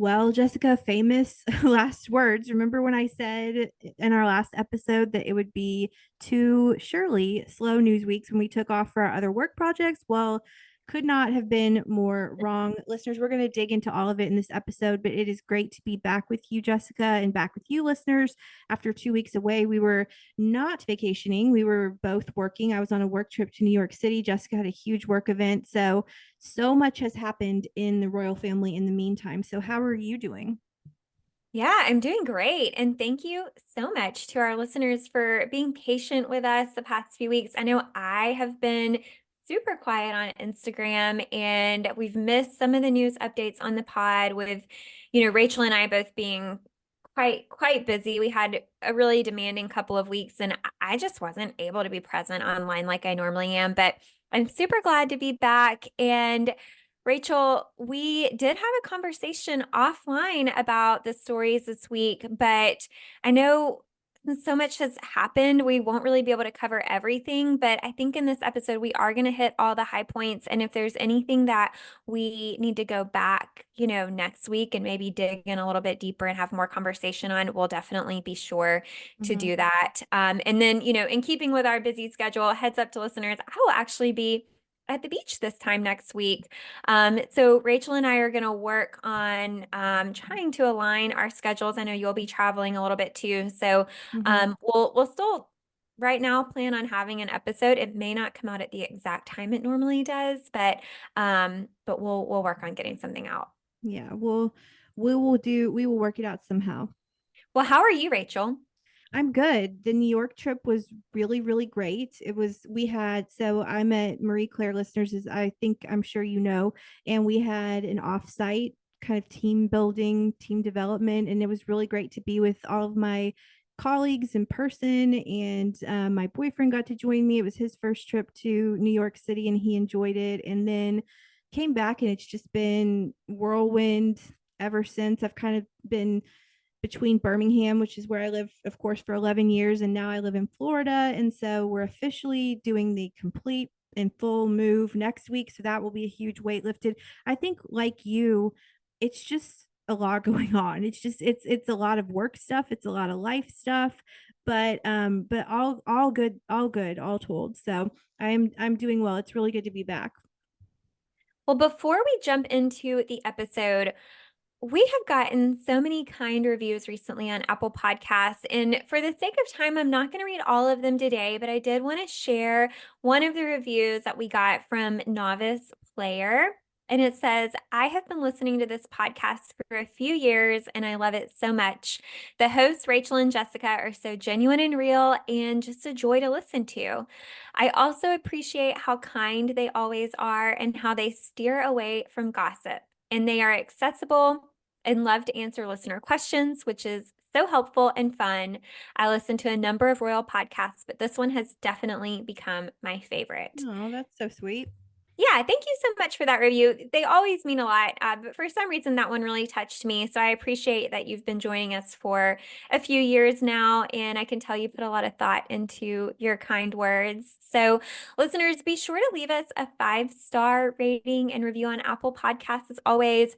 Well, Jessica, famous last words. Remember when I said in our last episode that it would be two surely slow news weeks when we took off for our other work projects? Well, could not have been more wrong. Listeners, we're going to dig into all of it in this episode, but it is great to be back with you, Jessica, and back with you, listeners. After 2 weeks away, we were not vacationing. We were both working. I was on a work trip to New York City. Jessica had a huge work event. So much has happened in the royal family in the meantime. So, how are you doing? Yeah, I'm doing great. And thank you so much to our listeners for being patient with us the past few weeks. I know I have been super quiet on Instagram and we've missed some of the news updates on the pod with, Rachel and I both being quite busy. We had a really demanding couple of weeks and I just wasn't able to be present online like I normally am, but I'm super glad to be back. And Rachel, we did have a conversation offline about the stories this week, but I know since so much has happened, we won't really be able to cover everything. But I think in this episode, we are going to hit all the high points. And if there's anything that we need to go back, next week and maybe dig in a little bit deeper and have more conversation on, we'll definitely be sure to Mhm. do that. And then, in keeping with our busy schedule, heads up to listeners, I will actually be at the beach this time next week. So Rachel and I are going to work on trying to align our schedules. I know you'll be traveling a little bit too. So Mhm. we'll still right now plan on having an episode. It may not come out at the exact time it normally does, but we'll work on getting something out. Yeah, we will work it out somehow. Well, how are you, Rachel? I'm good. The New York trip was really, really great. So I'm at Marie Claire, listeners, as I think I'm sure you know, and we had an offsite kind of team building, team development, and it was really great to be with all of my colleagues in person. And my boyfriend got to join me. It was his first trip to New York City, and he enjoyed it. And then came back, and it's just been whirlwind ever since. I've kind of been between Birmingham, which is where I lived, of course, for 11 years, and now I live in Florida. And so we're officially doing the complete and full move next week. So that will be a huge weight lifted. I think, like you, it's just a lot going on. It's a lot of work stuff. It's a lot of life stuff, but all good, all told. So I'm doing well. It's really good to be back. Well, before we jump into the episode, we have gotten so many kind reviews recently on Apple Podcasts. And for the sake of time, I'm not going to read all of them today, but I did want to share one of the reviews that we got from Novice Player. And it says, I have been listening to this podcast for a few years and I love it so much. The hosts, Rachel and Jessica, are so genuine and real and just a joy to listen to. I also appreciate how kind they always are and how they steer away from gossip. And they are accessible and love to answer listener questions, which is so helpful and fun. I listen to a number of royal podcasts, but this one has definitely become my favorite. Oh, that's so sweet. Yeah, thank you so much for that review. They always mean a lot, but for some reason that one really touched me. So I appreciate that you've been joining us for a few years now, and I can tell you put a lot of thought into your kind words. So listeners, be sure to leave us a 5-star rating and review on Apple Podcasts as always.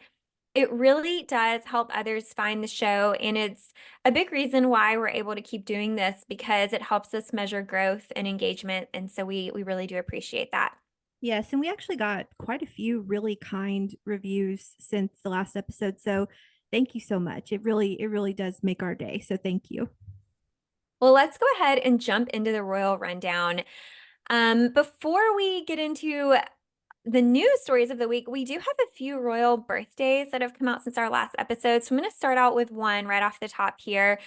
It really does help others find the show, and it's a big reason why we're able to keep doing this because it helps us measure growth and engagement, and so we really do appreciate that. Yes, and we actually got quite a few really kind reviews since the last episode. So thank you so much. It really does make our day. So thank you. Well, let's go ahead and jump into the royal rundown. Before we get into the news stories of the week, we do have a few royal birthdays that have come out since our last episode. So I'm going to start out with one right off the top here.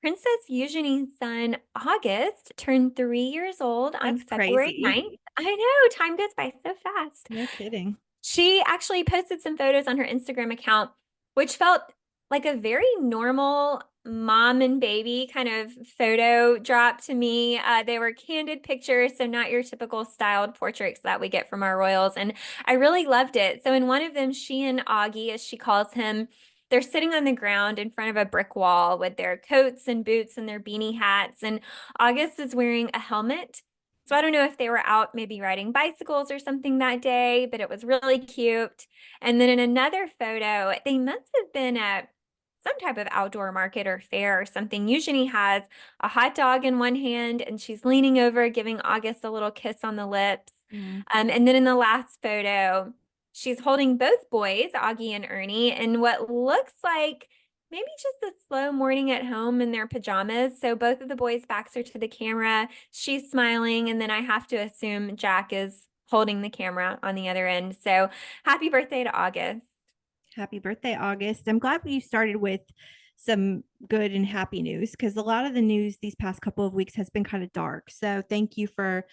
Princess Eugenie's son, August, turned 3 years old on That's February crazy. 9th. I know, time goes by so fast. No kidding. She actually posted some photos on her Instagram account, which felt like a very normal mom and baby kind of photo drop to me. They were candid pictures, so not your typical styled portraits that we get from our royals. And I really loved it. So in one of them, she and Augie, as she calls him, they're sitting on the ground in front of a brick wall with their coats and boots and their beanie hats. And August is wearing a helmet. So I don't know if they were out maybe riding bicycles or something that day, but it was really cute. And then in another photo, they must have been at some type of outdoor market or fair or something. Eugenie has a hot dog in one hand and she's leaning over, giving August a little kiss on the lips. Mm. And then in the last photo, she's holding both boys, Augie and Ernie, in what looks like maybe just a slow morning at home in their pajamas. So both of the boys' backs are to the camera. She's smiling, and then I have to assume Jack is holding the camera on the other end. So happy birthday to August. Happy birthday, August. I'm glad we started with some good and happy news because a lot of the news these past couple of weeks has been kind of dark. So thank you for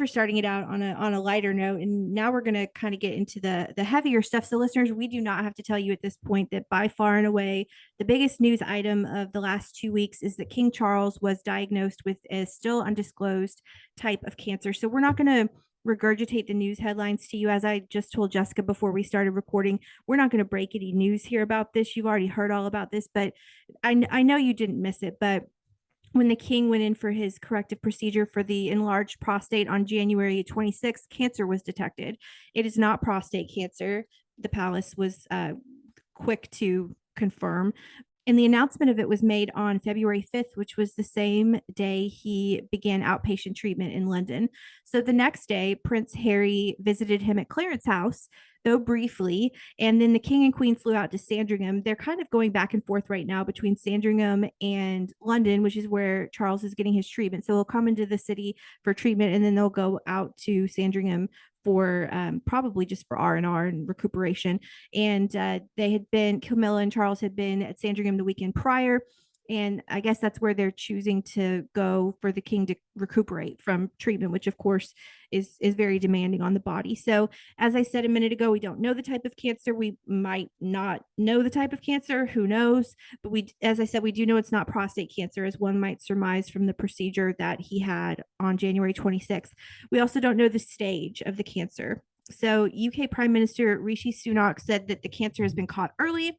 starting it out on a lighter note. And now we're gonna kind of get into the heavier stuff. So listeners, we do not have to tell you at this point that by far and away the biggest news item of the last 2 weeks is that King Charles was diagnosed with a still undisclosed type of cancer. So we're not gonna regurgitate the news headlines to you. As I just told Jessica before we started recording, we're not going to break any news here about this. You've already heard all about this, but I know you didn't miss it. But when the king went in for his corrective procedure for the enlarged prostate on January 26th, cancer was detected. It is not prostate cancer. The palace was quick to confirm. And the announcement of it was made on February 5th, which was the same day he began outpatient treatment in London. So the next day, Prince Harry visited him at Clarence's house, though briefly. And then the king and queen flew out to Sandringham. They're kind of going back and forth right now between Sandringham and London, which is where Charles is getting his treatment. So they'll come into the city for treatment and then they'll go out to Sandringham for probably just for R&R and recuperation. And they had been, Camilla and Charles had been at Sandringham the weekend prior. And I guess that's where they're choosing to go for the king to recuperate from treatment, which of course is very demanding on the body. So as I said a minute ago, we don't know the type of cancer. We might not know the type of cancer. Who knows? But we, as I said, we do know it's not prostate cancer, as one might surmise from the procedure that he had on January 26th. We also don't know the stage of the cancer. So UK Prime Minister Rishi Sunak said that the cancer has been caught early,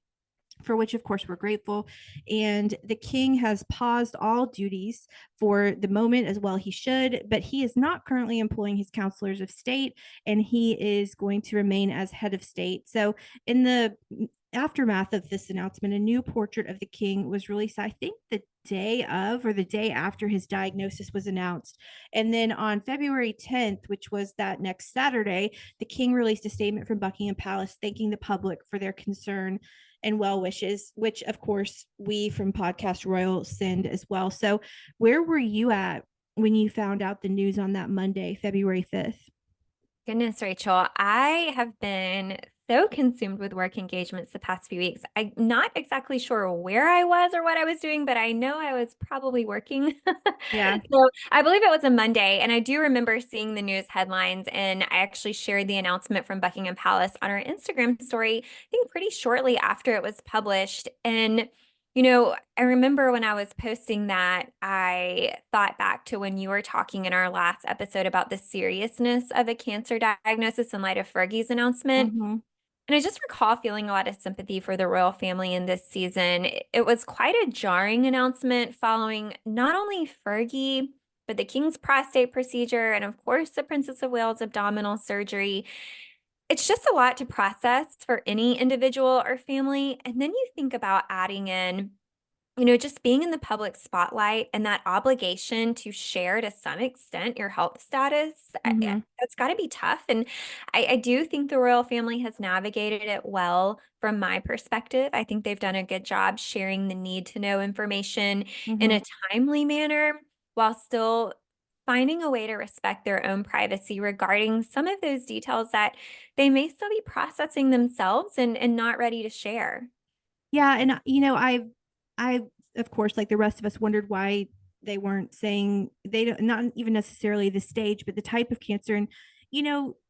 for which of course we're grateful. And the king has paused all duties for the moment, as well he should, but he is not currently employing his counselors of state and he is going to remain as head of state. So in the aftermath of this announcement, a new portrait of the king was released, I think the day of or the day after his diagnosis was announced. And then on February 10th, which was that next Saturday, the king released a statement from Buckingham Palace thanking the public for their concern and well wishes, which of course we from Podcast Royal send as well. So where were you at when you found out the news on that Monday, February 5th? Goodness, Rachel, I have been so consumed with work engagements the past few weeks. I'm not exactly sure where I was or what I was doing, but I know I was probably working. Yeah. So I believe it was a Monday, and I do remember seeing the news headlines, and I actually shared the announcement from Buckingham Palace on our Instagram story, I think pretty shortly after it was published. And I remember when I was posting that, I thought back to when you were talking in our last episode about the seriousness of a cancer diagnosis in light of Fergie's announcement. Mm-hmm. And I just recall feeling a lot of sympathy for the royal family in this season. It was quite a jarring announcement following not only Fergie, but the King's prostate procedure, and of course, the Princess of Wales abdominal surgery. It's just a lot to process for any individual or family. And then you think about adding in just being in the public spotlight and that obligation to share to some extent your health status, Mm-hmm. that's got to be tough. And I do think the royal family has navigated it well from my perspective. I think they've done a good job sharing the need to know information in Mm-hmm. a timely manner while still finding a way to respect their own privacy regarding some of those details that they may still be processing themselves and not ready to share. Yeah, and I of course, like the rest of us, wondered why they weren't saying they don't, not even necessarily the stage, but the type of cancer. And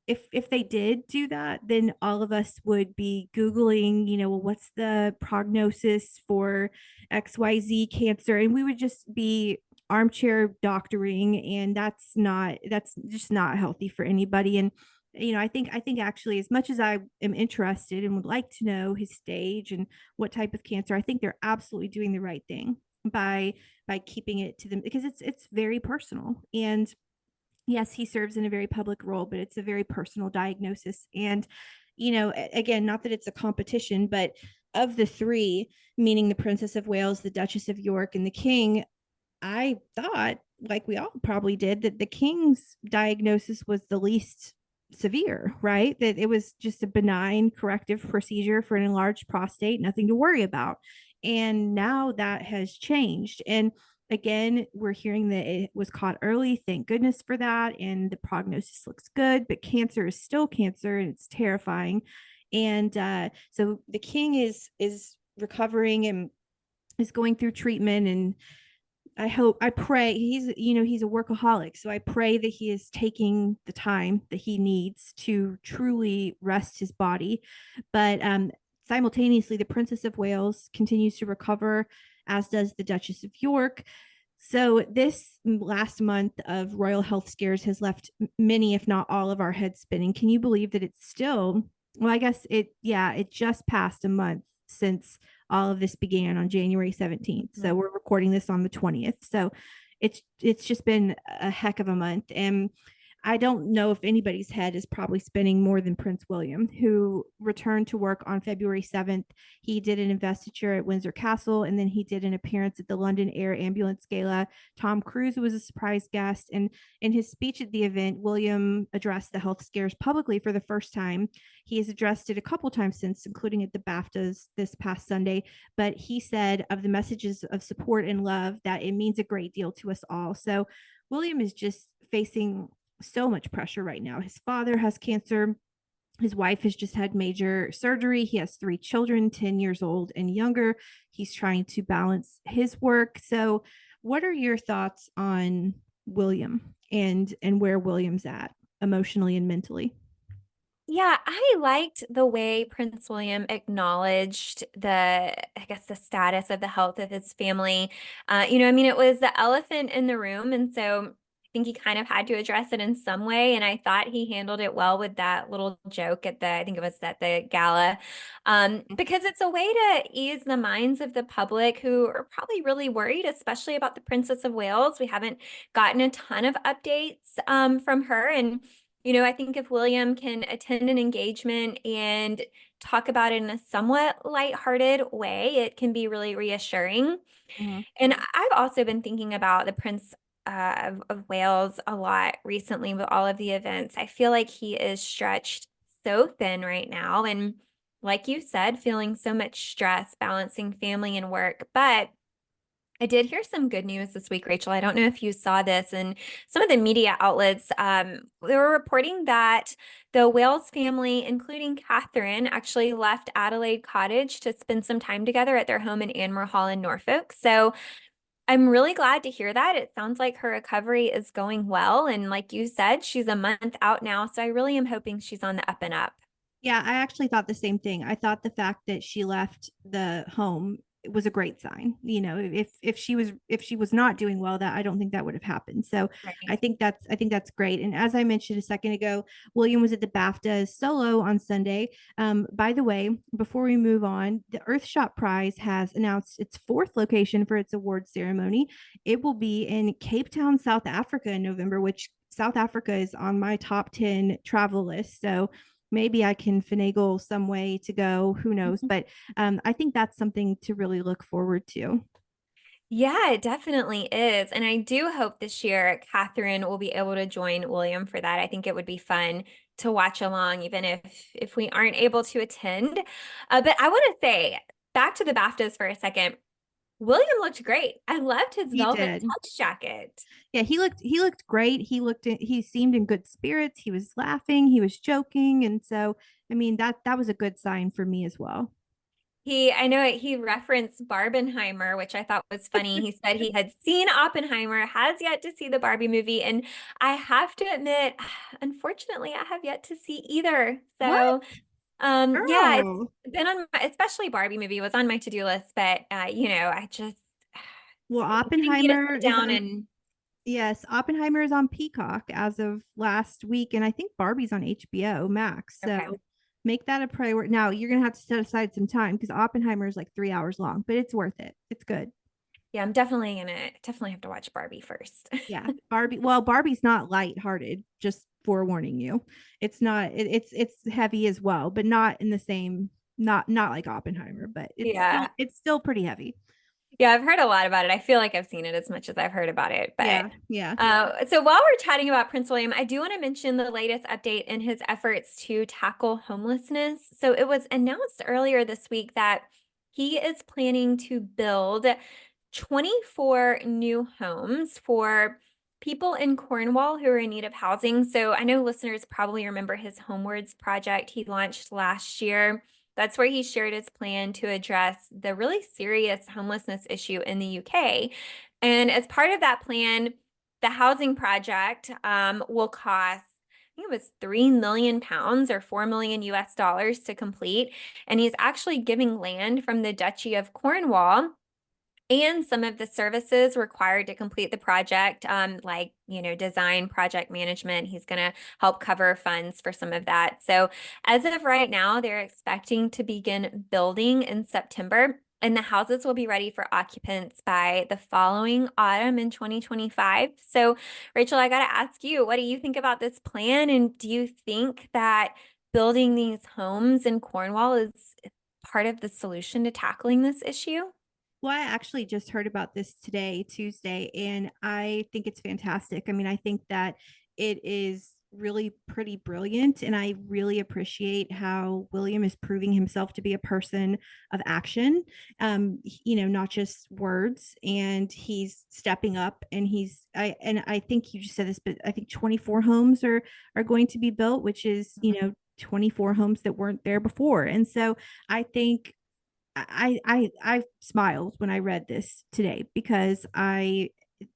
if they did do that, then all of us would be Googling, well, what's the prognosis for XYZ cancer, and we would just be armchair doctoring, and that's just not healthy for anybody. And I think actually, as much as I am interested and would like to know his stage and what type of cancer, I think they're absolutely doing the right thing by keeping it to them, because it's very personal. And yes, he serves in a very public role, but it's a very personal diagnosis. And, again, not that it's a competition, but of the three, meaning the Princess of Wales, the Duchess of York, and the King, I thought, like we all probably did, that the King's diagnosis was the least severe, right? That it was just a benign corrective procedure for an enlarged prostate, nothing to worry about. And now that has changed. And again, we're hearing that it was caught early. Thank goodness for that. And the prognosis looks good, but cancer is still cancer and it's terrifying. And so the King is recovering and is going through treatment, and I pray he's a workaholic. So I pray that he is taking the time that he needs to truly rest his body. But simultaneously, the Princess of Wales continues to recover, as does the Duchess of York. So this last month of royal health scares has left many, if not all, of our heads spinning. Can you believe that it's still, well, I guess it just passed a month since all of this began on January 17th. So we're recording this on the 20th. So it's just been a heck of a month. And I don't know if anybody's head is probably spinning more than Prince William, who returned to work on February 7th. He did an investiture at Windsor Castle, and then he did an appearance at the London Air Ambulance Gala. Tom Cruise was a surprise guest. And in his speech at the event, William addressed the health scares publicly for the first time. He has addressed it a couple times since, including at the BAFTAs this past Sunday. But he said of the messages of support and love that it means a great deal to us all. So William is just facing so much pressure right now. His father has cancer. His wife has just had major surgery. He has three children, 10 years old and younger. He's trying to balance his work. So, what are your thoughts on William and where William's at emotionally and mentally? Yeah, I liked the way Prince William acknowledged I guess, the status of the health of his family. I mean, it was the elephant in the room, and so I think he kind of had to address it in some way. And I thought he handled it well with that little joke I think it was at the gala, because it's a way to ease the minds of the public who are probably really worried, especially about the Princess of Wales. We haven't gotten a ton of updates from her, and I think if William can attend an engagement and talk about it in a somewhat lighthearted way, it can be really reassuring. Mhm. And I've also been thinking about the Prince of Wales a lot recently with all of the events. I feel like he is stretched so thin right now. And like you said, feeling so much stress balancing family and work. But I did hear some good news this week, Rachel. I don't know if you saw this, and some of the media outlets, they were reporting that the Wales family, including Catherine, actually left Adelaide Cottage to spend some time together at their home in Anmore Hall in Norfolk. So I'm really glad to hear that. It sounds like her recovery is going well. And like you said, she's a month out now. So I really am hoping she's on the up and up. Yeah, I actually thought the same thing. I thought the fact that she left the home was a great sign. If she was not doing well, that I don't think that would have happened. So Right. I think that's great. And as I mentioned a second ago, William was at the BAFTAs solo on Sunday. By the way, before we move on, the Earthshot Prize has announced its fourth location for its award ceremony. It will be in Cape Town, South Africa in November, which South Africa is on my top 10 travel list. So maybe I can finagle some way to go. Who knows? But I think that's something to really look forward to. Yeah, it definitely is. And I do hope this year Catherine will be able to join William for that. I think it would be fun to watch along, even if we aren't able to attend. But I want to say, back to the BAFTAs for a second. William looked great. I loved his He velvet did. touch jacket. Yeah, he looked great. He seemed in good spirits. He was laughing, he was joking, and so I mean that was a good sign for me as well. I know he referenced Barbenheimer, which I thought was funny. He said he had seen Oppenheimer, has yet to see the Barbie movie, and I have to admit, unfortunately, I have yet to see either. What? So, yeah, it's Girl. been on especially Barbie movie was on my to-do list, but I just Well, getting me to Oppenheimer sit is down on and yes, Oppenheimer is on Peacock as of last week, and I think Barbie's on HBO Max. So okay. make that a priority. Now you're gonna have to set aside some time because Oppenheimer is like 3 hours long, but it's worth it. It's good. Yeah, I'm definitely have to watch Barbie first. Yeah, Barbie. Well, Barbie's not lighthearted. Just forewarning you, it's not. It's heavy as well, but not in the same. Not like Oppenheimer, but Yeah. it's still pretty heavy. Yeah, I've heard a lot about it. I feel like I've seen it as much as I've heard about it. But Yeah, yeah. so while we're chatting about Prince William, I do want to mention the latest update in his efforts to tackle homelessness. So it was announced earlier this week that he is planning to build 24 new homes for people in Cornwall who are in need of housing. So I know listeners probably remember his Homewards project he launched last year. That's where he shared his plan to address the really serious homelessness issue in the UK. And as part of that plan, the housing project will cost, I think it was £3 million or 4 million US dollars to complete. And he's actually giving land from the Duchy of Cornwall and some of the services required to complete the project, like, design, project management. He's going to help cover funds for some of that. So as of right now, they're expecting to begin building in September, and the houses will be ready for occupants by the following autumn in 2025. So, Rachel, I got to ask you, what do you think about this plan? And do you think that building these homes in Cornwall is part of the solution to tackling this issue? Well, I actually just heard about this today, Tuesday, and I think it's fantastic. I mean, I think that it is really pretty brilliant, and I really appreciate how William is proving himself to be a person of action, not just words. And he's stepping up, and I think you just said this, but I think 24 homes are going to be built, which is 24 homes that weren't there before. And so I think I smiled when I read this today because I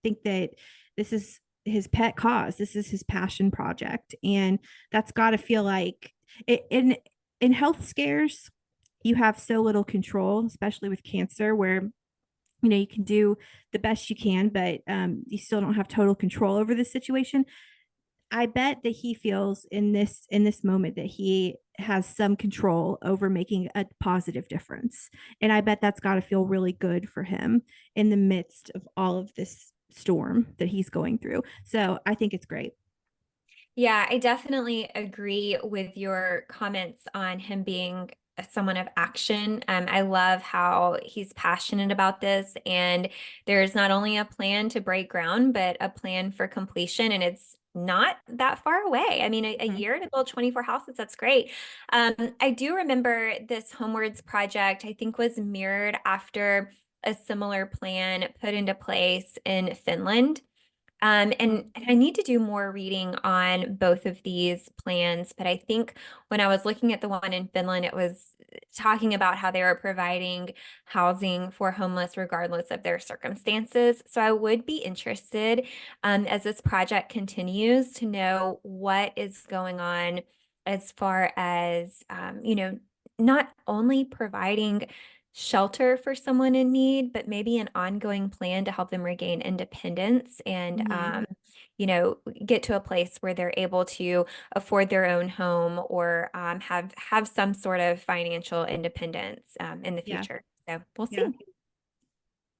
think that this is his pet cause. This is his passion project, and that's got to feel like in health scares. You have so little control, especially with cancer, where you can do the best you can, but you still don't have total control over the situation. I bet that he feels in this moment that he has some control over making a positive difference. And I bet that's got to feel really good for him in the midst of all of this storm that he's going through. So I think it's great. Yeah, I definitely agree with your comments on him being someone of action. I love how he's passionate about this, and there's not only a plan to break ground, but a plan for completion, and it's not that far away. I mean, a Mhm. year to build 24 houses, that's great. I do remember this Homewards project, I think was mirrored after a similar plan put into place in Finland. And I need to do more reading on both of these plans, but I think when I was looking at the one in Finland, it was talking about how they were providing housing for homeless regardless of their circumstances. So I would be interested, as this project continues, to know what is going on as far as, not only providing shelter for someone in need, but maybe an ongoing plan to help them regain independence and, Mhm. get to a place where they're able to afford their own home or have some sort of financial independence in the Yeah. future. So we'll Yeah. see.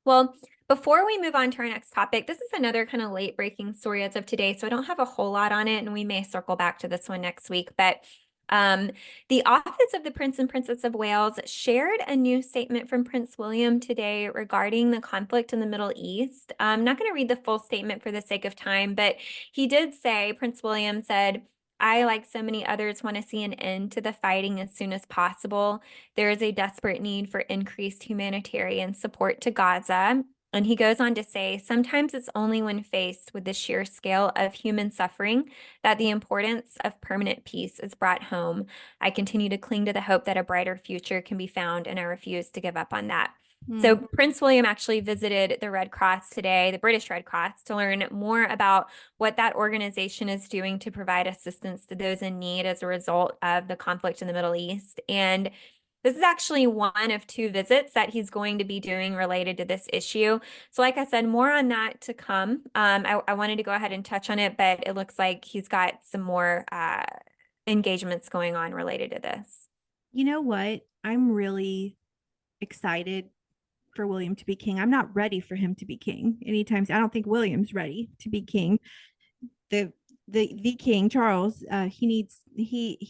Well, before we move on to our next topic, this is another kind of late breaking story as of today, so I don't have a whole lot on it, and we may circle back to this one next week. But um, the office of the Prince and Princess of Wales shared a new statement from Prince William today regarding the conflict in the Middle East. I'm not going to read the full statement for the sake of time, but he did say, Prince William said, I, like so many others, want to see an end to the fighting as soon as possible. There is a desperate need for increased humanitarian support to Gaza. And he goes on to say, sometimes it's only when faced with the sheer scale of human suffering that the importance of permanent peace is brought home. I continue to cling to the hope that a brighter future can be found, and I refuse to give up on that. So Mm. Prince William actually visited the Red Cross today, the British Red Cross, to learn more about what that organization is doing to provide assistance to those in need as a result of the conflict in the Middle East. And this is actually one of two visits that he's going to be doing related to this issue. So like I said, more on that to come. I wanted to go ahead and touch on it, but it looks like he's got some more engagements going on related to this. You know what? I'm really excited for William to be king. I'm not ready for him to be king anytime soon. I don't think William's ready to be king. The the king Charles, he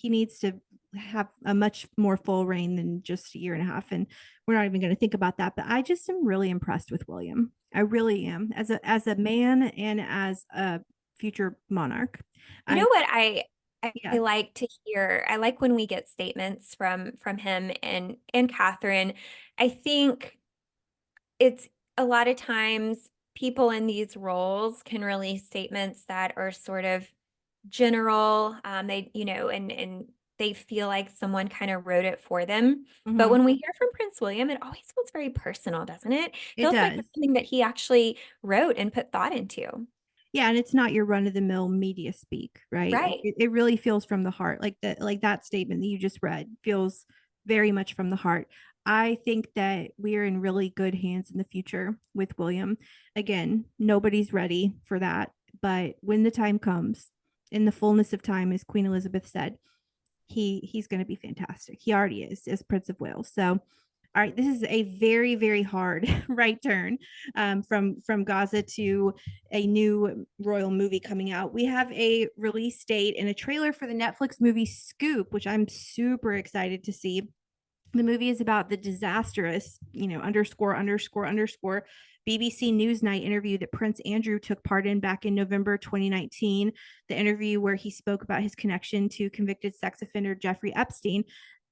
needs to have a much more full reign than just a year and a half, and we're not even going to think about that. But I just am really impressed with William. I really am, as a man and as a future monarch. You know I what Yeah, I like to hear? I like when we get statements from him and Catherine. I think it's a lot of times people in these roles can release statements that are sort of general. They, and they feel like someone kind of wrote it for them. But mhm, when we hear from Prince William, it always feels very personal, doesn't it? it Feels like does. it's something that he actually wrote and put thought into. Yeah, and it's not your run of the mill media speak, right? Like Right. it really feels from the heart. Like that statement that you just read feels very much from the heart. I think that we are in really good hands in the future with William. Again, nobody's ready for that, but when the time comes, in the fullness of time, as Queen Elizabeth said, he's going to be fantastic. He already is as Prince of Wales. So all right, this is a very, very hard right turn, from Gaza to a new royal movie coming out. We have a release date and a trailer for the Netflix movie Scoop, which I'm super excited to see. The movie is about the disastrous, underscore, underscore, underscore BBC Newsnight interview that Prince Andrew took part in back in November 2019. The interview where he spoke about his connection to convicted sex offender Jeffrey Epstein.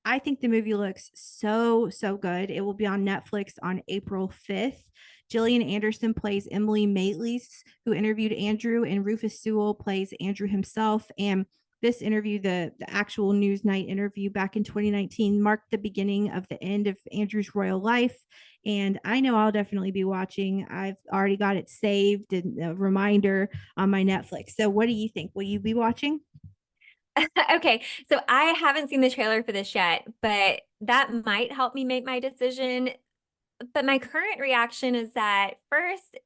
I think the movie looks so, so good. It will be on Netflix on April 5th. Gillian Anderson plays Emily Maitlis, who interviewed Andrew, and Rufus Sewell plays Andrew himself. And this interview, the actual Newsnight interview back in 2019, marked the beginning of the end of Andrew's royal life. And I know I'll definitely be watching. I've already got it saved and a reminder on my Netflix. So, what do you think? Will you be watching? Okay, so I haven't seen the trailer for this yet, but that might help me make my decision. But my current reaction is that first,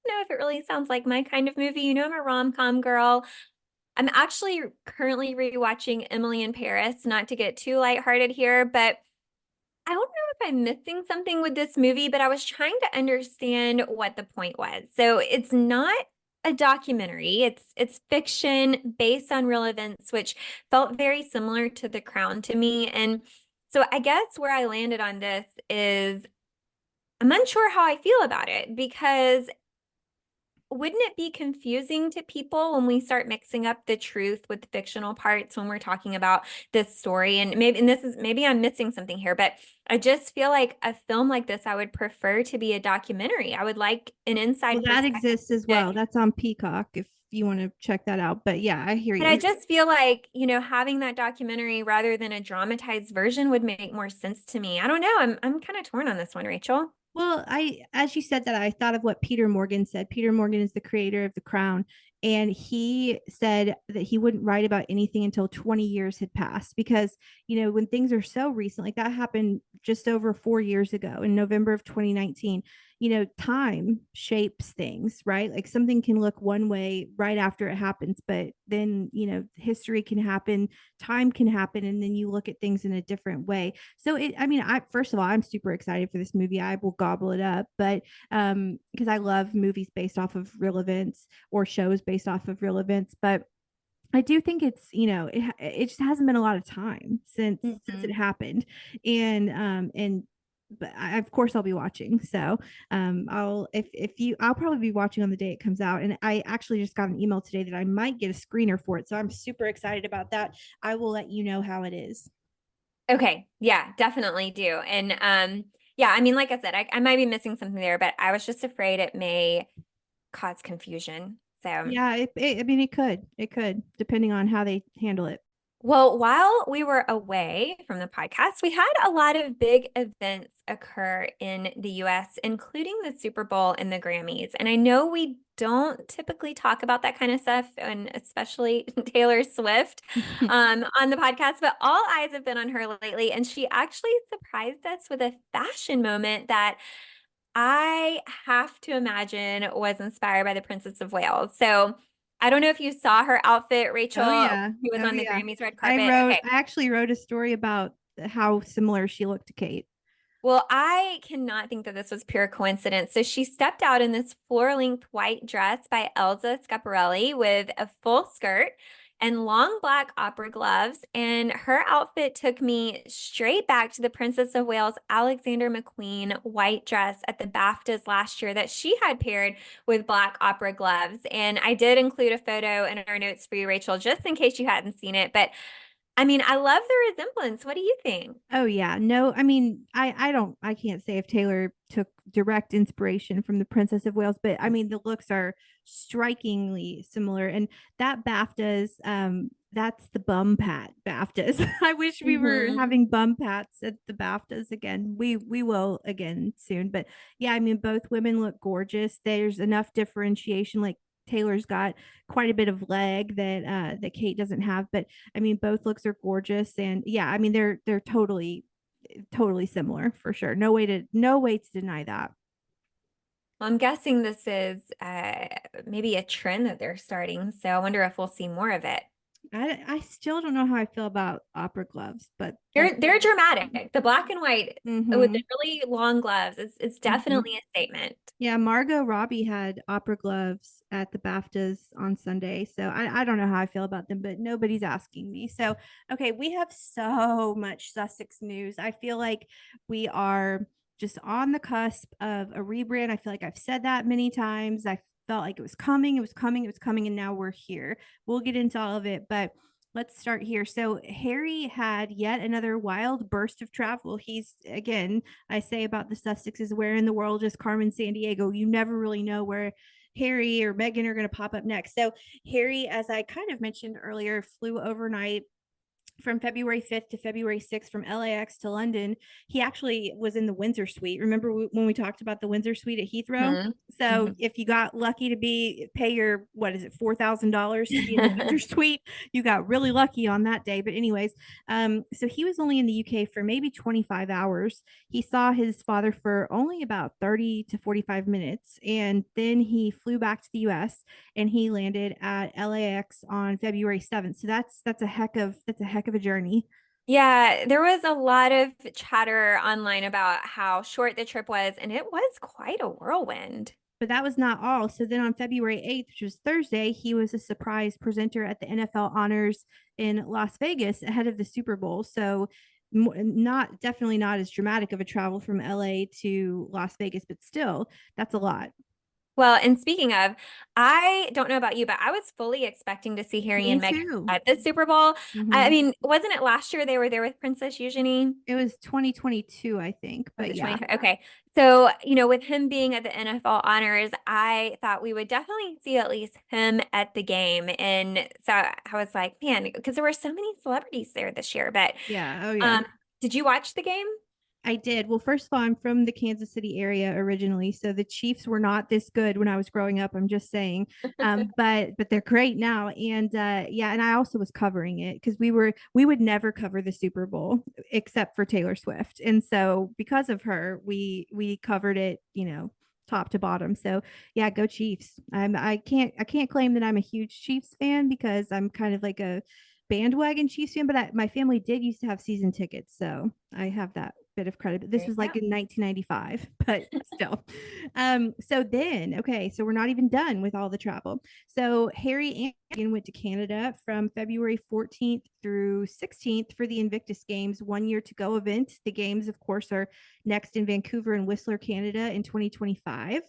if it really sounds like my kind of movie. I'm a rom-com girl. I'm actually currently rewatching Emily in Paris, not to get too lighthearted here, but I don't know if I'm missing something with this movie, but I was trying to understand what the point was. So it's not a documentary. It's fiction based on real events, which felt very similar to The Crown to me. And so I guess where I landed on this is I'm unsure how I feel about it because wouldn't it be confusing to people when we start mixing up the truth with the fictional parts when we're talking about this story? And maybe I'm missing something here, but I just feel like a film like this, I would prefer to be a documentary. I would like an Well, inside that perspective. exists as well. That's on Peacock if you want to check that out. But yeah, I hear But I you. just feel like, having that documentary rather than a dramatized version would make more sense to me. I don't know. I'm kind of torn on this one, Rachel. Well, as you said that, I thought of what Peter Morgan said. Peter Morgan is the creator of The Crown, and he said that he wouldn't write about anything until 20 years had passed because, when things are so recent, like that happened just over 4 years ago in November of 2019, time shapes things, right? Like something can look one way right after it happens, but then, history can happen, time can happen, and then you look at things in a different way. So I mean, first of all, I'm super excited for this movie. I will gobble it up, but because I love movies based off of real events or shows based off of real events, but I do think it's, it just hasn't been a lot of time since it Mhm. happened. And but of course I'll be watching. So I'll if you I'll probably be watching on the day it comes out. And I actually just got an email today that I might get a screener for it. So I'm super excited about that. I will let you know how it is. Okay. Yeah, definitely do. And yeah, I mean, like I said, I might be missing something there, but I was just afraid it may cause confusion. So, Yeah, I mean it could depending on how they handle it. well, while we were away from the podcast, we had a lot of big events occur in the US, including the Super Bowl and the Grammys. And I know we don't typically talk about that kind of stuff, and especially Taylor Swift on the podcast, but all eyes have been on her lately. And she actually surprised us with a fashion moment that I have to imagine was inspired by the Princess of Wales. So I don't know if you saw her outfit, Oh Rachel. yeah. She was Oh on the yeah. Grammys red I carpet. wrote Okay. I actually wrote a story about how similar she looked to Kate. Well, I cannot think that this was pure coincidence. So she stepped out in this floor-length white dress by Elsa Schiaparelli with a full skirt and long black opera gloves. And her outfit took me straight back to the Princess of Wales Alexander McQueen white dress at the BAFTAs last year that she had paired with black opera gloves. And I did include a photo in our notes for you, Rachel, just in case you hadn't seen it. But I mean, I love the resemblance. What do you think? Oh yeah. No, I mean, I can't say if Taylor took direct inspiration from the Princess of Wales, but I mean the looks are strikingly similar. And that BAFTAs, that's the bum pat BAFTAs. I wish we were Mhm. having bum pats at the BAFTAs again. We will again soon. But yeah, I mean both women look gorgeous. There's enough differentiation. Like Taylor's got quite a bit of leg that Kate doesn't have, but I mean, both looks are gorgeous, and yeah, I mean, they're totally similar for sure. No way to deny that. Well, I'm guessing this is maybe a trend that they're starting. So I wonder if we'll see more of it. I still don't know how I feel about opera gloves, but that's They're dramatic. The black and white with mm-hmm, the really long gloves it's mm-hmm. definitely a statement. Yeah, Margot Robbie had opera gloves at the BAFTAs on Sunday. So I don't know how I feel about them, but nobody's asking me. So, okay, we have so much Sussex news. I feel like we are just on the cusp of a rebrand. I feel like I've said that many times. I felt like it was coming, it was coming, it was coming, and now we're here. We'll get into all of it, but let's start here. So, Harry had yet another wild burst of travel. He's, again, I say about the Sussexes, where in the world is Carmen Sandiego? You never really know where Harry or Meghan are going to pop up next. So, Harry, as I kind of mentioned earlier, flew overnight from February 5th to February 6th from LAX to London. He actually was in the Windsor suite. Remember when we talked about the Windsor suite at Heathrow? So Mhm. if you got lucky to pay your, what is it, $4,000 to be in the Windsor suite, you got really lucky on that day. But anyways, so he was only in the UK for maybe 25 hours. He saw his father for only about 30 to 45 minutes. And then he flew back to the US and he landed at LAX on February 7th. So that's a heck of a journey. Yeah, there was a lot of chatter online about how short the trip was, and it was quite a whirlwind. But that was not all. So then on February 8th, which was Thursday, he was a surprise presenter at the NFL Honors in Las Vegas ahead of the Super Bowl. So not definitely not as dramatic of a travel from LA to Las Vegas, but still, that's a lot. Well, and speaking of, I don't know about you, but I was fully expecting to see Harry Me and Meghan too. at the Super Bowl. I Mm-hmm. mean, wasn't it last year they were there with Princess Eugenie? It was 2022, I think, Was but it yeah. 20? Okay. So, with him being at the NFL honors, I thought we would definitely see at least him at the game. And so I was like, man, because there were so many celebrities there this year. But Yeah. Oh yeah. um, did you watch the game? I did. Well, first of all, I'm from the Kansas City area originally, so the Chiefs were not this good when I was growing up. I'm just saying, but they're great now, and yeah, and I also was covering it because we would never cover the Super Bowl except for Taylor Swift, and so because of her, we covered it, top to bottom. So yeah, go Chiefs. I can't claim that I'm a huge Chiefs fan because I'm kind of like a bandwagon Chiefs fan, but my family did used to have season tickets, so I have that bit of credit. There This you was go. like in 1995, but still. So then, okay, so we're not even done with all the travel. So Harry and Meghan went to Canada from February 14th through 16th for the Invictus Games 1 year to go event. The games, of course, are next in Vancouver and Whistler, Canada in 2025.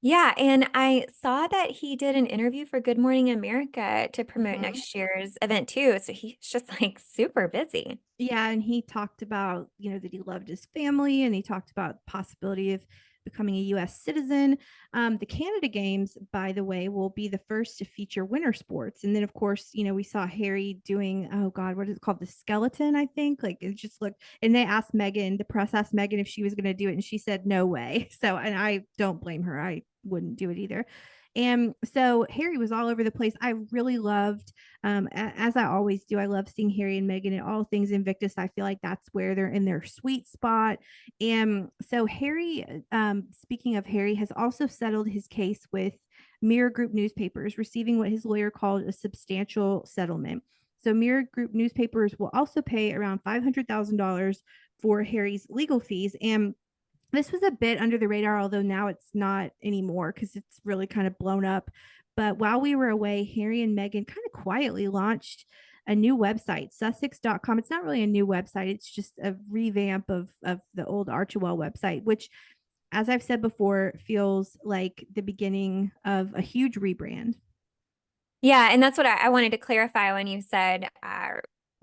Yeah, and I saw that he did an interview for Good Morning America to promote Mhm. next year's event too. So he's just like super busy. Yeah, and he talked about, that he loved his family and he talked about the possibility of becoming a US citizen. The Canada Games, by the way, will be the first to feature winter sports. And then, of course, we saw Harry doing, oh God, what is it called? The skeleton, I think. Like it just looked, and they asked Meghan, the press asked Meghan if she was going to do it, and she said, no way. So, and I don't blame her. I wouldn't do it either. And so Harry was all over the place. I really loved, as I always do, I love seeing Harry and Meghan in all things Invictus. I feel like that's where they're in their sweet spot. And so Harry, speaking of Harry, has also settled his case with Mirror Group newspapers, receiving what his lawyer called a substantial settlement. So Mirror Group newspapers will also pay around $500,000 for Harry's legal fees. And this was a bit under the radar, although now it's not anymore because it's really kind of blown up. But while we were away, Harry and Meghan kind of quietly launched a new website, Sussex.com. It's not really a new website, it's just a revamp of the old Archewell website, which, as I've said before, feels like the beginning of a huge rebrand. Yeah, and that's what I wanted to clarify when you said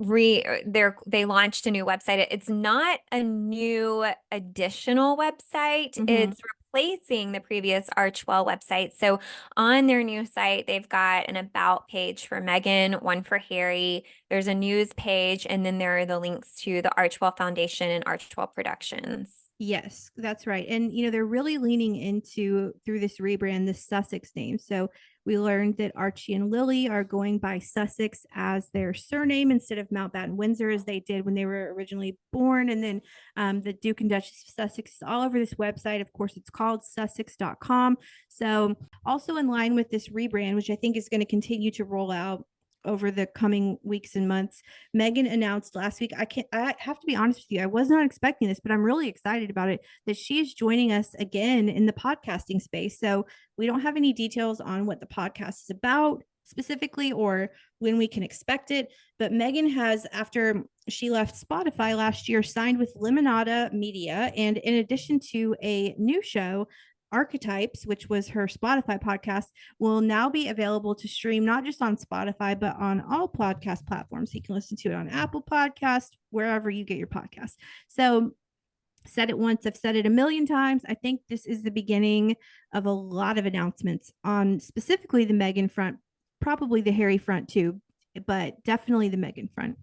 they launched a new website. It's not a new additional website. Mm-hmm. It's replacing the previous Archwell website. So on their new site, they've got an about page for Meghan, one for Harry. There's a news page, and then there are the links to the Archwell Foundation and Archwell Productions. Yes, that's right. And they're really leaning into, through this rebrand, the Sussex name. So we learned that Archie and Lily are going by Sussex as their surname instead of Mountbatten Windsor as they did when they were originally born. And then the Duke and Duchess of Sussex is all over this website. Of course, it's called Sussex.com. So also in line with this rebrand, which I think is going to continue to roll out over the coming weeks and months, Meghan announced last week. I have to be honest with you, I was not expecting this, but I'm really excited about it, that she is joining us again in the podcasting space. So we don't have any details on what the podcast is about specifically or when we can expect it. But Meghan has, after she left Spotify last year, signed with Limonada Media. And in addition to a new show, Archetypes, which was her Spotify podcast, will now be available to stream not just on Spotify, but on all podcast platforms. You can listen to it on Apple Podcasts, wherever you get your podcast. So, said it once, I've said it a million times. I think this is the beginning of a lot of announcements on specifically the Meghan front, probably the Harry front too, but definitely the Meghan front.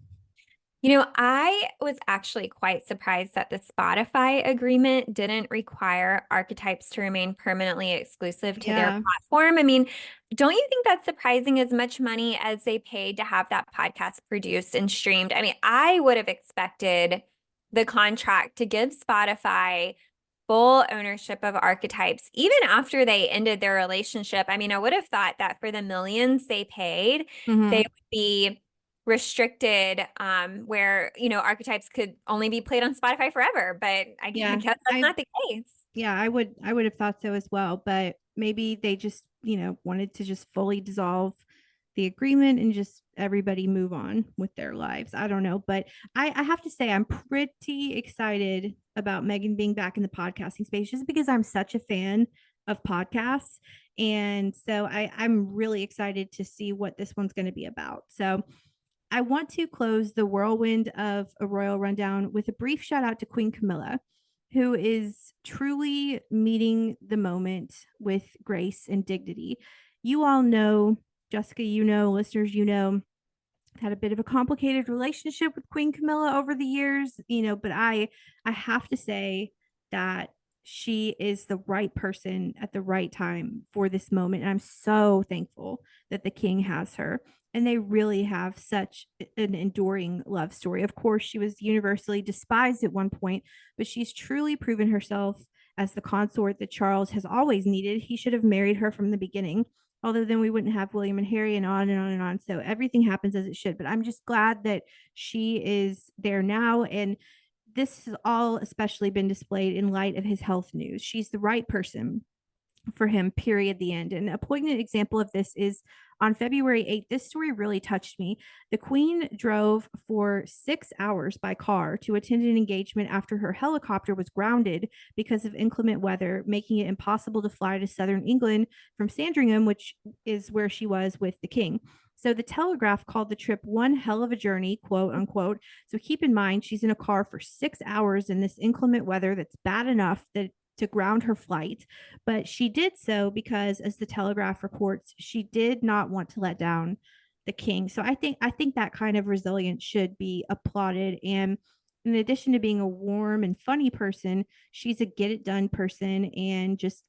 I was actually quite surprised that the Spotify agreement didn't require Archetypes to remain permanently exclusive to their Yeah. platform. I mean, don't you think that's surprising, as much money as they paid to have that podcast produced and streamed? I mean, I would have expected the contract to give Spotify full ownership of Archetypes, even after they ended their relationship. I mean, I would have thought that for the millions they paid, they Mm-hmm. would be restricted, where Archetypes could only be played on Spotify forever, but I Yeah. guess that's not the case. Yeah, I would have thought so as well, but maybe they just, wanted to just fully dissolve the agreement and just everybody move on with their lives. I don't know, but I have to say I'm pretty excited about Meghan being back in the podcasting space just because I'm such a fan of podcasts. And so I'm really excited to see what this one's going to be about. So I want to close the whirlwind of a royal rundown with a brief shout out to Queen Camilla, who is truly meeting the moment with grace and dignity. You all know, Jessica, listeners, had a bit of a complicated relationship with Queen Camilla over the years, but I have to say that she is the right person at the right time for this moment. And I'm so thankful that the king has her. And they really have such an enduring love story. Of course, she was universally despised at one point, but she's truly proven herself as the consort that Charles has always needed. He should have married her from the beginning, although then we wouldn't have William and Harry and on and on and on. So everything happens as it should. But I'm just glad that she is there now. And this has all especially been displayed in light of his health news. She's the right person for him, period, the end. And a poignant example of this is on February 8th. This story really touched me. The Queen drove for 6 hours by car to attend an engagement after her helicopter was grounded because of inclement weather, making it impossible to fly to southern England from Sandringham, which is where she was with the king. So the Telegraph called the trip one hell of a journey, quote unquote. So keep in mind, she's in a car for 6 hours in this inclement weather that's bad enough that to ground her flight. But she did so because, as the Telegraph reports, she did not want to let down the king. So I think that kind of resilience should be applauded. And in addition to being a warm and funny person, she's a get it done person and just,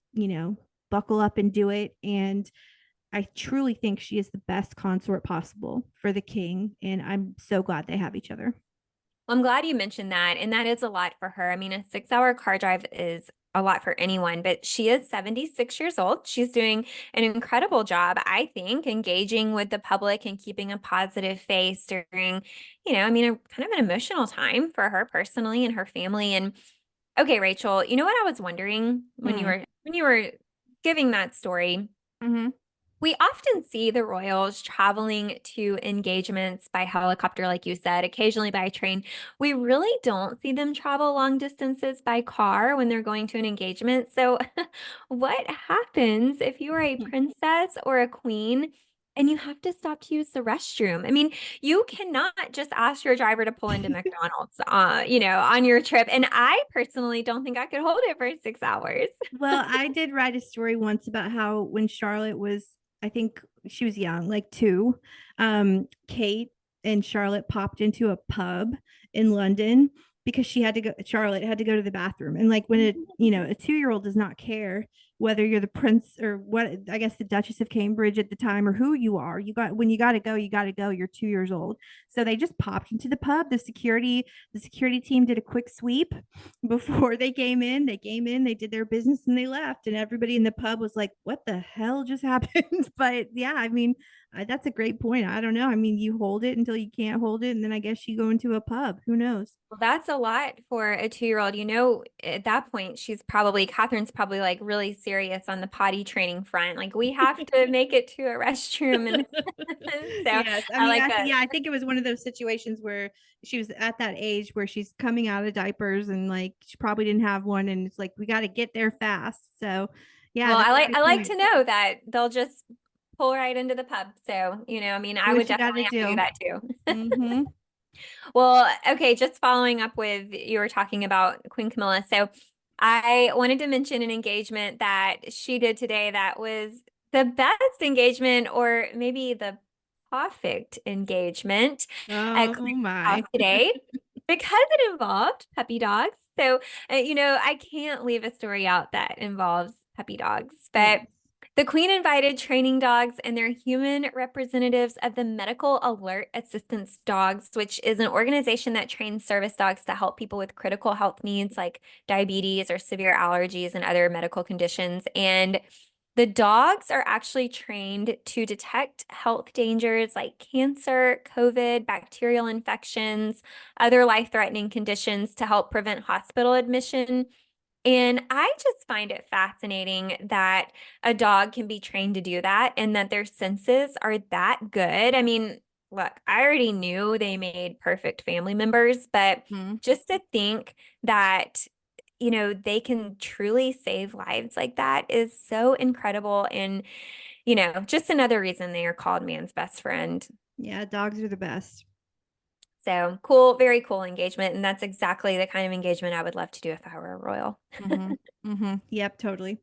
buckle up and do it. And I truly think she is the best consort possible for the king. And I'm so glad they have each other. Well, I'm glad you mentioned that. And that is a lot for her. I mean, a 6-hour car drive is a lot for anyone, but she is 76 years old. She's doing an incredible job, I think, engaging with the public and keeping a positive face during, I mean, a kind of an emotional time for her personally and her family. And okay, Rachel, you know what I was wondering when Hmm. when you were giving that story? Hmm. We often see the royals traveling to engagements by helicopter, like you said, occasionally by train. We really don't see them travel long distances by car when they're going to an engagement. So, what happens if you are a princess or a queen and you have to stop to use the restroom? I mean, you cannot just ask your driver to pull into McDonald's, on your trip. And I personally don't think I could hold it for 6 hours. Well, I did write a story once about how when Charlotte was, I think she was young, like two, Kate and Charlotte popped into a pub in London because she had to go, Charlotte had to go to the bathroom. And like when a 2-year-old does not care whether you're the prince or what, I guess the Duchess of Cambridge at the time or who you are, when you got to go, you got to go. You're 2 years old. So they just popped into the pub. The security team did a quick sweep before they came in, they did their business and they left, and everybody in the pub was like, what the hell just happened? But yeah, I mean, that's a great point. I don't know, I mean, you hold it until you can't hold it, and then I guess you go into a pub. Who knows? Well, that's a lot for a 2-year-old. At that point, Catherine's probably like really serious on the potty training front. Like, we have to make it to a restroom. And so Yes, I I mean, like that. yeah, I think it was one of those situations where she was at that age where she's coming out of diapers and like she probably didn't have one, and it's like we got to get there fast. So yeah, Well, that's a I good like point. to know that they'll just pull right into the pub. So, I mean, Do I would what you got definitely to have to do do. that too. Mm-hmm. Well, okay, just following up with you were talking about Queen Camilla. So I wanted to mention an engagement that she did today that was the best engagement, or maybe the perfect engagement at Oh Queen's house my. today, because it involved puppy dogs. So, I can't leave a story out that involves puppy dogs, Yes. but the Queen invited training dogs and their human representatives of the Medical Alert Assistance Dogs, which is an organization that trains service dogs to help people with critical health needs like diabetes or severe allergies and other medical conditions. And the dogs are actually trained to detect health dangers like cancer, COVID, bacterial infections, other life-threatening conditions to help prevent hospital admission. And I just find it fascinating that a dog can be trained to do that and that their senses are that good. I mean, look, I already knew they made perfect family members, but Mhm. just to think that, they can truly save lives like that is so incredible. And, just another reason they are called man's best friend. Yeah, dogs are the best. So cool, very cool engagement. And that's exactly the kind of engagement I would love to do if I were a royal. Mm-hmm. Mm-hmm. Yep, totally.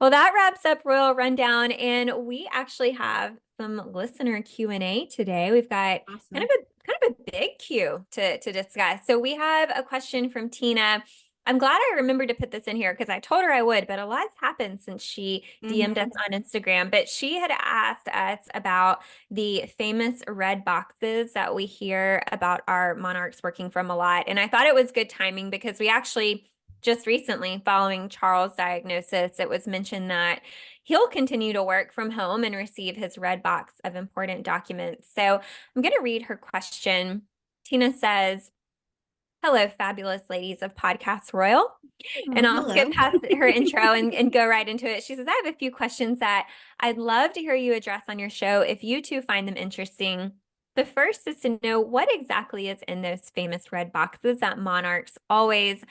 Well, that wraps up Royal Rundown, and we actually have some listener Q&A today. We've got Awesome. kind of a big queue to discuss. So we have a question from Tina. I'm glad I remembered to put this in here because I told her I would, but a lot's happened since she DM'd us Mm-hmm. on Instagram. But she had asked us about the famous red boxes that we hear about our monarchs working from a lot. And I thought it was good timing because we actually just recently, following Charles' diagnosis, it was mentioned that he'll continue to work from home and receive his red box of important documents. So I'm going to read her question. Tina says, hello, fabulous ladies of Podcast Royal. And Oh, I'll skip hello. past her intro and go right into it. She says, I have a few questions that I'd love to hear you address on your show if you two find them interesting. The first is to know what exactly is in those famous red boxes that monarchs always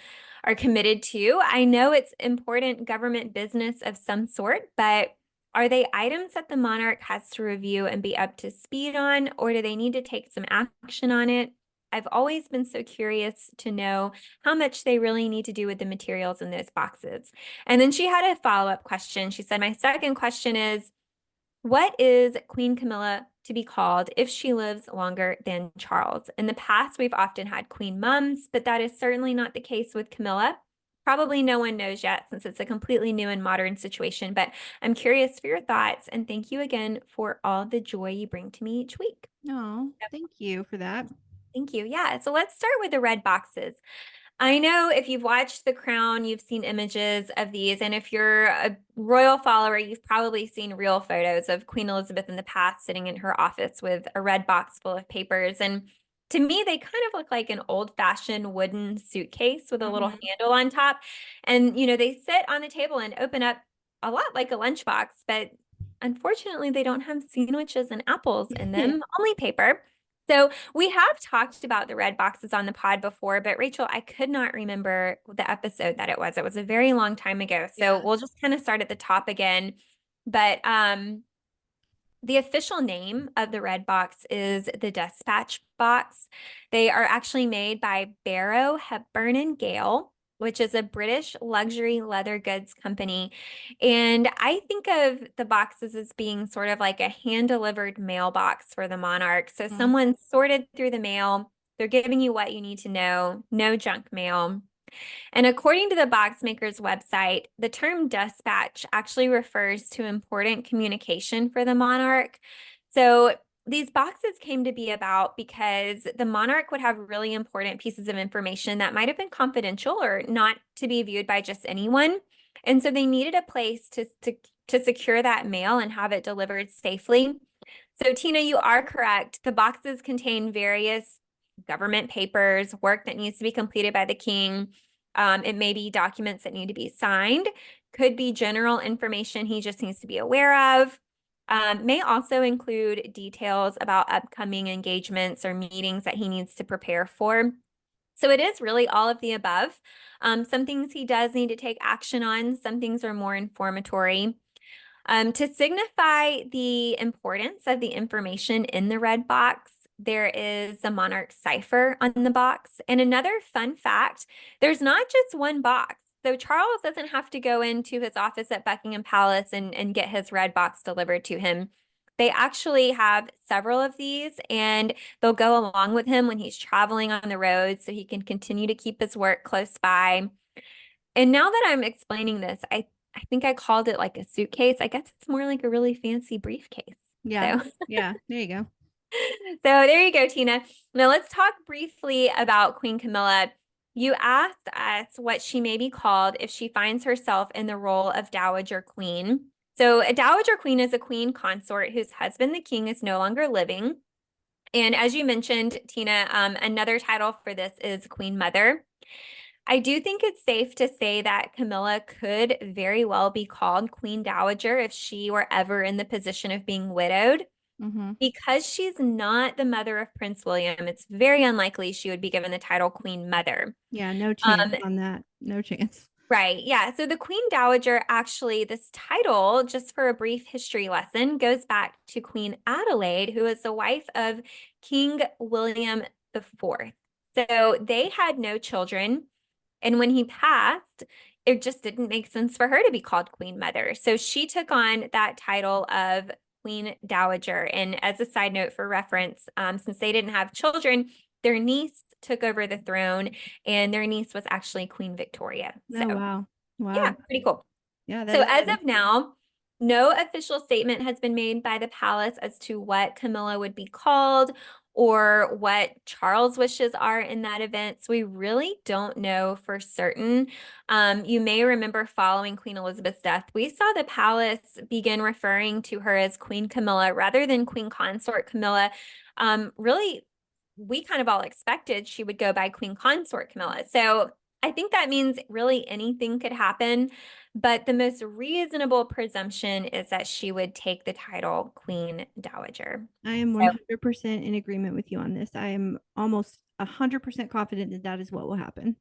are committed to. I know it's important government business of some sort, but are they items that the monarch has to review and be up to speed on, or do they need to take some action on it? I've always been so curious to know how much they really need to do with the materials in those boxes. And then she had a follow-up question. She said, my second question is, what is Queen Camilla to be called if she lives longer than Charles? In the past, we've often had Queen Mums, but that is certainly not the case with Camilla. Probably no one knows yet since it's a completely new and modern situation, but I'm curious for your thoughts, and thank you again for all the joy you bring to me each week. Oh, thank you for that. Thank you. Yeah, so let's start with the red boxes. I know if you've watched The Crown, you've seen images of these. And if you're a royal follower, you've probably seen real photos of Queen Elizabeth in the past sitting in her office with a red box full of papers. And to me, they kind of look like an old-fashioned wooden suitcase with a little Mhm. handle on top. And, they sit on the table and open up a lot like a lunchbox, but unfortunately, they don't have sandwiches and apples in them, only paper. So we have talked about the red boxes on the pod before, but Rachel, I could not remember the episode that it was. It was a very long time ago. So Yeah. we'll just kind of start at the top again. But the official name of the red box is the Dispatch box. They are actually made by Barrow, Hepburn and Gale, which is a British luxury leather goods company. And I think of the boxes as being sort of like a hand-delivered mailbox for the monarch. So Mm. someone sorted through the mail. They're giving you what you need to know, no junk mail. And according to the box maker's website, the term dispatch actually refers to important communication for the monarch. So these boxes came to be about because the monarch would have really important pieces of information that might have been confidential or not to be viewed by just anyone. And so they needed a place to secure that mail and have it delivered safely. So Tina, you are correct. The boxes contain various government papers, work that needs to be completed by the king. It may be documents that need to be signed, could be general information he just needs to be aware of. May also include details about upcoming engagements or meetings that he needs to prepare for. So it is really all of the above. Some things he does need to take action on, some things are more informatory. To signify the importance of the information in the red box, there is a monarch cipher on the box. And another fun fact, there's not just one box. So Charles doesn't have to go into his office at Buckingham Palace and get his red box delivered to him. They actually have several of these, and they'll go along with him when he's traveling on the road so he can continue to keep his work close by. And now that I'm explaining this, I think I called it like a suitcase. I guess it's more like a really fancy briefcase. Yeah. So, Yeah. There you go. so there you go, Tina. Now let's talk briefly about Queen Camilla. You asked us what she may be called if she finds herself in the role of Dowager Queen. So a Dowager Queen is a queen consort whose husband, the king, is no longer living. And as you mentioned, Tina, another title for this is Queen Mother. I do think it's safe to say that Camilla could very well be called Queen Dowager if she were ever in the position of being widowed. Hmm. Because she's not the mother of Prince William, it's very unlikely she would be given the title Queen Mother. Yeah. No chance Um, on that. No chance. right, yeah. So the Queen Dowager, actually, this title, just for a brief history lesson, goes back to Queen Adelaide, who is the wife of King William IV. So they had no children. And when he passed, it just didn't make sense for her to be called Queen Mother. So she took on that title of Queen Dowager. And as a side note for reference, since they didn't have children, their niece took over the throne, and their niece was actually Queen Victoria. Oh, So, wow. yeah, Wow. pretty cool. Yeah. That So is as cool. of now, no official statement has been made by the palace as to what Camilla would be called or what Charles' wishes are in that event. So we really don't know for certain. You may remember following Queen Elizabeth's death, we saw the palace begin referring to her as Queen Camilla rather than Queen Consort Camilla. Really, we kind of all expected she would go by Queen Consort Camilla. So I think that means really anything could happen. But the most reasonable presumption is that she would take the title Queen Dowager. I am So 100% in agreement with you on this. I am almost 100% confident that that is what will happen.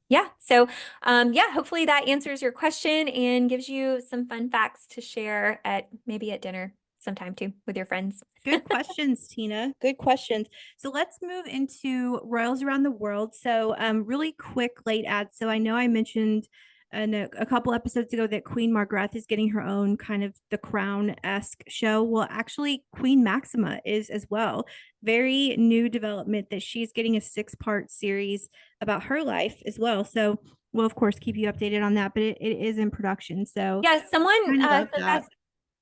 yeah, so yeah, hopefully that answers your question and gives you some fun facts to share at maybe at dinner sometime too with your friends. Good questions, Tina. Good questions. So let's move into royals around the world. So, really quick late ad. So I know I mentioned in a couple episodes ago that Queen Margrethe is getting her own kind of the Crown-esque show. Well, actually, Queen Maxima is as well. Very new development that she's getting a 6-part series about her life as well. So we'll of course keep you updated on that, but it is in production. So Yeah, I someone kind of love said that. that's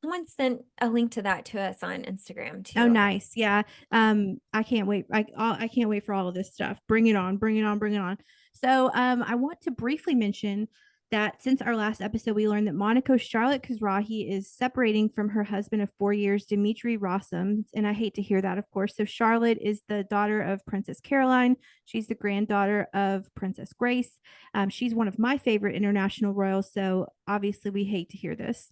someone sent a link to that to us on Instagram Oh, too. nice. Yeah. I can't wait. I can't wait for all of this stuff. Bring it on. Bring it on. Bring it on. So, I want to briefly mention that since our last episode, we learned that Monaco Charlotte Khazrahi is separating from her husband of 4 years, Dimitri Rossum, and I hate to hear that, of course. So, Charlotte is the daughter of Princess Caroline. She's the granddaughter of Princess Grace. She's one of my favorite international royals. So, obviously, we hate to hear this.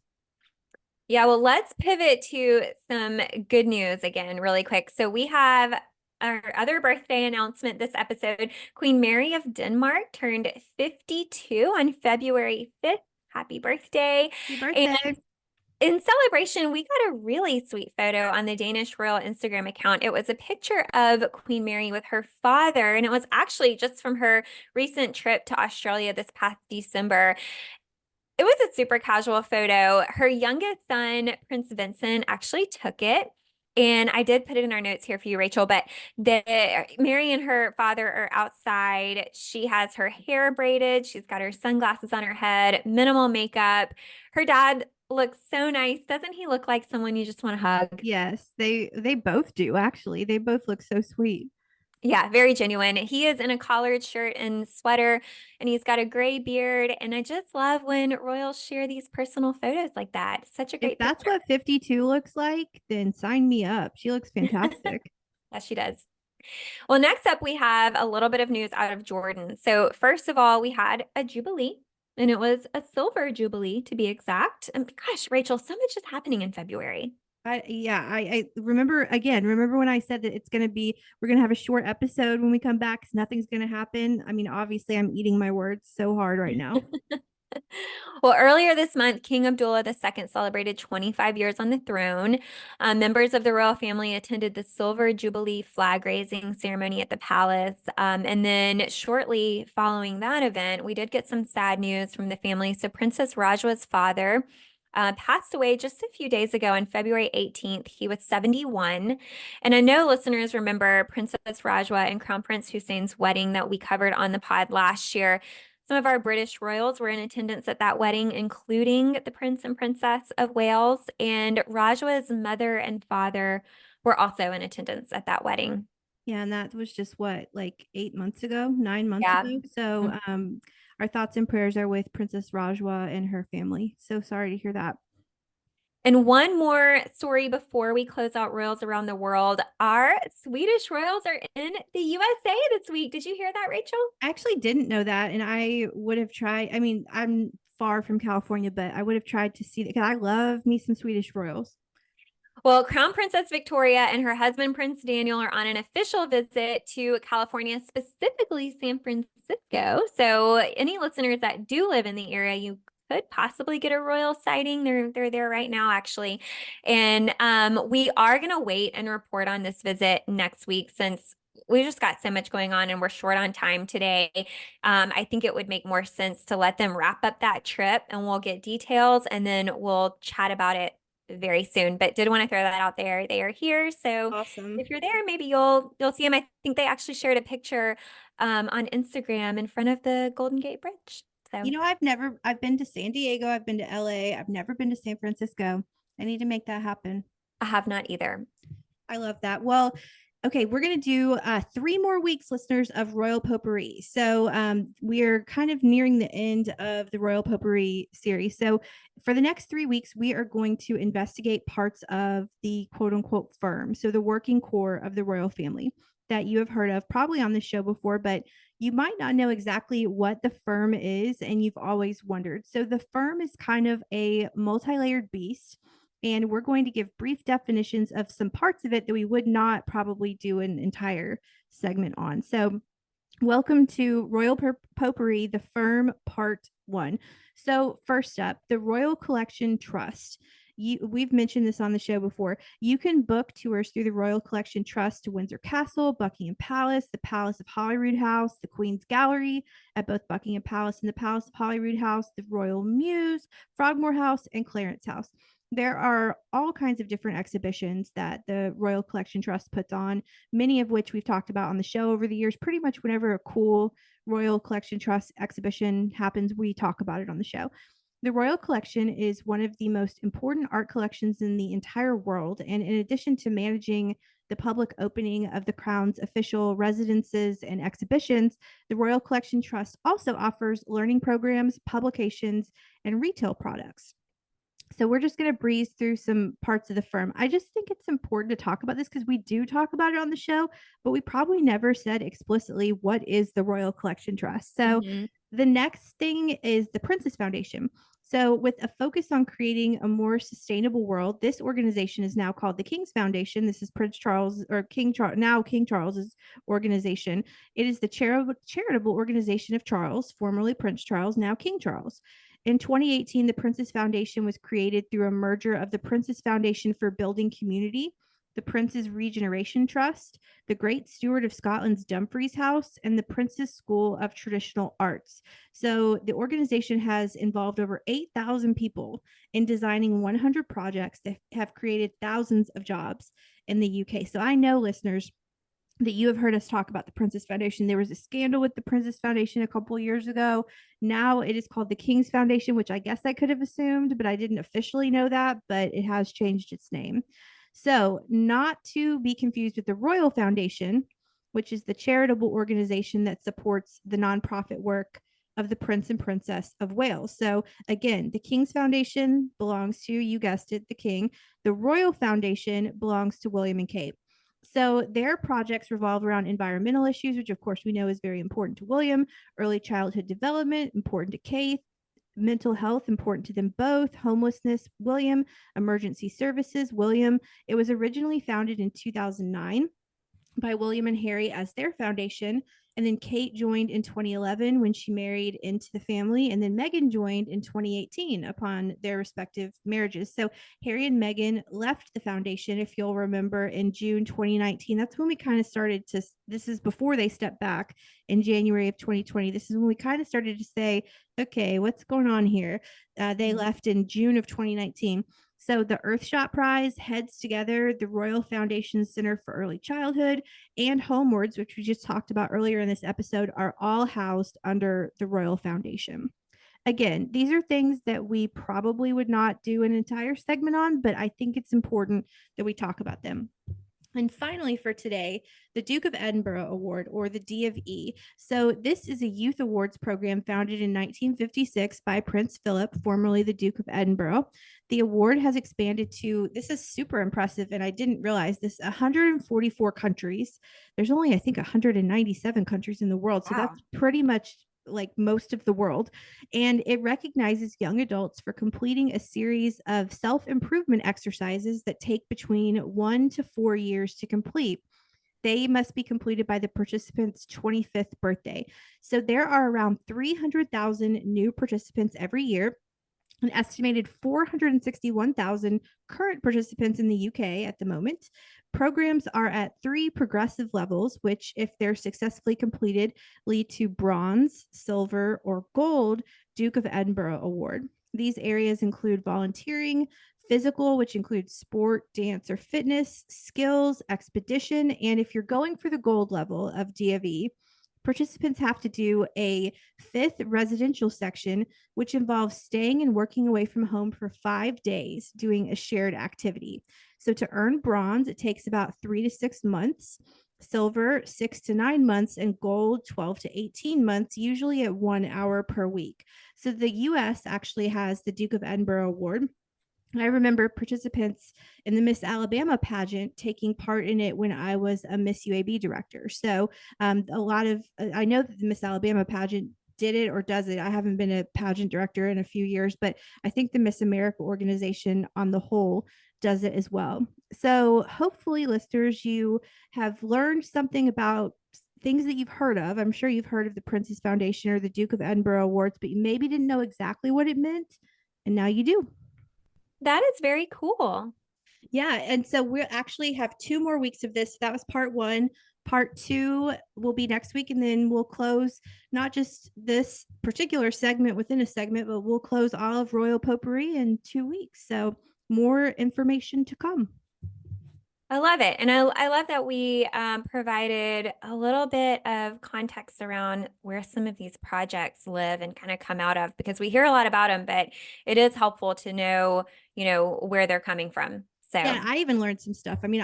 Yeah, well, let's pivot to some good news again, really quick. So we have our other birthday announcement this episode. Queen Mary of Denmark turned 52 on February 5th. Happy birthday. Happy And birthday. in celebration, we got a really sweet photo on the Danish Royal Instagram account. It was a picture of Queen Mary with her father, and it was actually just from her recent trip to Australia this past December. It was a super casual photo. Her youngest son, Prince Vincent, actually took it. And I did put it in our notes here for you, Rachel, but Mary and her father are outside. She has her hair braided. She's got her sunglasses on her head, minimal makeup. Her dad looks so nice. Doesn't he look like someone you just want to hug? Yes, they both do actually. They both look so sweet. Yeah, very genuine. He is in a collared shirt and sweater, and he's got a gray beard. And I just love when royals share these personal photos like that. Such a If great that's picture. what 52 looks like, then sign me up. She looks fantastic. Yeah, she does. Well, next up, we have a little bit of news out of Jordan. So, first of all, we had a jubilee, and it was a silver jubilee to be exact. And gosh, Rachel, so much is happening in February. I remember again, remember when I said that we're gonna have a short episode when we come back because nothing's gonna happen. I mean, obviously I'm eating my words so hard right now. Well, earlier this month, King Abdullah II celebrated 25 years on the throne. Members of the royal family attended the Silver Jubilee flag raising ceremony at the palace. And then shortly following that event, we did get some sad news from the family. So Princess Rajwa's father passed away just a few days ago on February 18th. He was 71. And I know listeners remember Princess Rajwa and Crown Prince Hussein's wedding that we covered on the pod last year. Some of our British royals were in attendance at that wedding, including the Prince and Princess of Wales, and Rajwa's mother and father were also in attendance at that wedding. Yeah, and that was just what, like 8 months ago, 9 months Yeah. ago. So our thoughts and prayers are with Princess Rajwa and her family. So sorry to hear that. And one more story before we close out Royals Around the World. Our Swedish Royals are in the USA this week. Did you hear that, Rachel? I actually didn't know that, and I would have tried. I mean, I'm far from California, but I would have tried to see that because I love me some Swedish royals. Well, Crown Princess Victoria and her husband, Prince Daniel, are on an official visit to California, specifically San Francisco. So, any listeners that do live in the area, you could possibly get a royal sighting. They're there right now, actually. And we are going to wait and report on this visit next week since we just got so much going on and we're short on time today. I think it would make more sense to let them wrap up that trip and we'll get details and then we'll chat about it very soon. But did want to throw that out there. They are here. So Awesome. if you're there, maybe you'll see them. I think they actually shared a picture on Instagram in front of the Golden Gate Bridge. So I've been to San Diego, I've been to LA, I've never been to San Francisco. I need to make that happen. I have not either. I love that. Well, okay, we're going to do 3 more weeks, listeners, of Royal Potpourri. So we're kind of nearing the end of the Royal Potpourri series. So for the next 3 weeks, we are going to investigate parts of the quote unquote firm. So the working core of the royal family that you have heard of probably on the show before, but you might not know exactly what the firm is and you've always wondered. So the firm is kind of a multi-layered beast, and we're going to give brief definitions of some parts of it that we would not probably do an entire segment on. So, welcome to Royal Potpourri, the firm part 1. So, first up, the Royal Collection Trust. We've mentioned this on the show before. You can book tours through the Royal Collection Trust to Windsor Castle, Buckingham Palace, the Palace of Holyrood House, the Queen's Gallery at both Buckingham Palace and the Palace of Holyrood House, the Royal Mews, Frogmore House, and Clarence House. There are all kinds of different exhibitions that the Royal Collection Trust puts on, many of which we've talked about on the show over the years. Pretty much whenever a cool Royal Collection Trust exhibition happens, we talk about it on the show. The Royal Collection is one of the most important art collections in the entire world. And in addition to managing the public opening of the Crown's official residences and exhibitions, the Royal Collection Trust also offers learning programs, publications, and retail products. So we're just going to breeze through some parts of the firm. I just think it's important to talk about this because we do talk about it on the show, but we probably never said explicitly what is the Royal Collection Trust. So Mhm. the next thing is the Princess Foundation. So, with a focus on creating a more sustainable world, this organization is now called the King's Foundation. This is Prince Charles or King Charles, now King Charles's organization. It is the charitable organization of Charles, formerly Prince Charles, now King Charles. In 2018, the Princess Foundation was created through a merger of the Princess Foundation for Building Community, the Prince's Regeneration Trust, the Great Steward of Scotland's Dumfries House, and the Prince's School of Traditional Arts. So the organization has involved over 8,000 people in designing 100 projects that have created thousands of jobs in the UK. So I know, listeners, that you have heard us talk about the Princess Foundation. There was a scandal with the Princess Foundation a couple years ago. Now it is called the King's Foundation, which I guess I could have assumed, but I didn't officially know that, but it has changed its name. So, not to be confused with the Royal Foundation, which is the charitable organization that supports the nonprofit work of the Prince and Princess of Wales. So, again, the King's Foundation belongs to, you guessed it, the King. The Royal Foundation belongs to William and Kate. So their projects revolve around environmental issues, which of course we know is very important to William, early childhood development, important to Kate, mental health, important to them both, homelessness, William, emergency services, William. It was originally founded in 2009 by William and Harry as their foundation. And then Kate joined in 2011 when she married into the family. And then Meghan joined in 2018 upon their respective marriages. So Harry and Meghan left the foundation, if you'll remember, in June 2019. That's when we kind of started to, this is before they stepped back in January of 2020. This is when we kind of started to say, okay, what's going on here? They left in June of 2019. So the Earthshot Prize heads together the Royal Foundation Center for Early Childhood and Homewards, which we just talked about earlier in this episode, are all housed under the Royal Foundation. Again, these are things that we probably would not do an entire segment on, but I think it's important that we talk about them. And finally, for today, the Duke of Edinburgh Award, or the D of E. So, this is a youth awards program founded in 1956 by Prince Philip, formerly the Duke of Edinburgh. The award has expanded to, this is super impressive, and I didn't realize this, 144 countries. There's only, I think, 197 countries in the world. So, Wow. that's pretty much like most of the world. And it recognizes young adults for completing a series of self improvement exercises that take between 1 to 4 years to complete. They must be completed by the participant's 25th birthday. So there are around 300,000 new participants every year, an estimated 461,000 current participants in the UK at the moment. Programs are at 3 progressive levels, which, if they're successfully completed, lead to bronze, silver, or gold Duke of Edinburgh Award. These areas include volunteering, physical, which includes sport, dance, or fitness, skills, expedition, and if you're going for the gold level of DFE, participants have to do a 5th residential section, which involves staying and working away from home for 5 days, doing a shared activity. So to earn bronze, it takes about 3 to 6 months, silver, 6 to 9 months, and gold, 12 to 18 months, usually at 1 hour per week. So the US actually has the Duke of Edinburgh Award. I remember participants in the Miss Alabama pageant taking part in it when I was a Miss UAB director. So a lot of, I know that the Miss Alabama pageant did it or does it. I haven't been a pageant director in a few years, but I think the Miss America organization on the whole does it as well. So hopefully, listeners, you have learned something about things that you've heard of. I'm sure you've heard of the Princess Foundation or the Duke of Edinburgh Awards, but you maybe didn't know exactly what it meant. And now you do. That is very cool. Yeah. And so we'll actually have 2 more weeks of this. That was part one. Part two will be next week. And then we'll close not just this particular segment within a segment, but we'll close all of Royal Potpourri in 2 weeks. So more information to come. I love it. And I love that we provided a little bit of context around where some of these projects live and kind of come out of, because we hear a lot about them, but it is helpful to know, where they're coming from. Yeah, So, I even learned some stuff. I mean,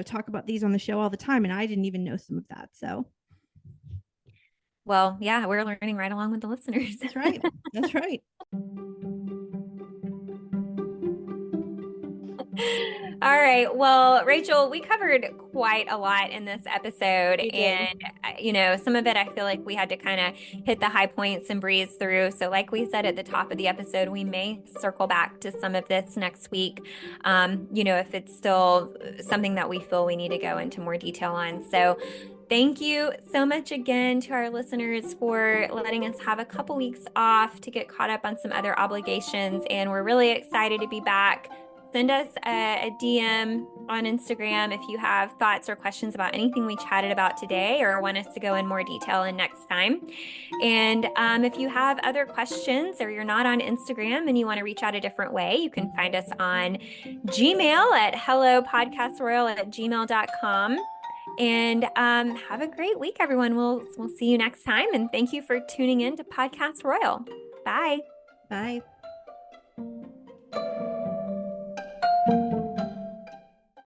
talk about these on the show all the time, and I didn't even know some of that. So well, yeah, we're learning right along with the listeners. that's right. That's right. All right. Well, Rachel, we covered quite a lot in this episode. We And, did. some of it I feel like we had to kind of hit the high points and breeze through. So, like we said at the top of the episode, we may circle back to some of this next week, if it's still something that we feel we need to go into more detail on. So, thank you so much again to our listeners for letting us have a couple weeks off to get caught up on some other obligations. And we're really excited to be back. Send us a DM on Instagram if you have thoughts or questions about anything we chatted about today or want us to go in more detail in next time. And if you have other questions or you're not on Instagram and you want to reach out a different way, you can find us on Gmail at hellopodcastroyal@gmail.com. And have a great week, everyone. We'll see you next time. And thank you for tuning in to Podcast Royal. Bye. Bye.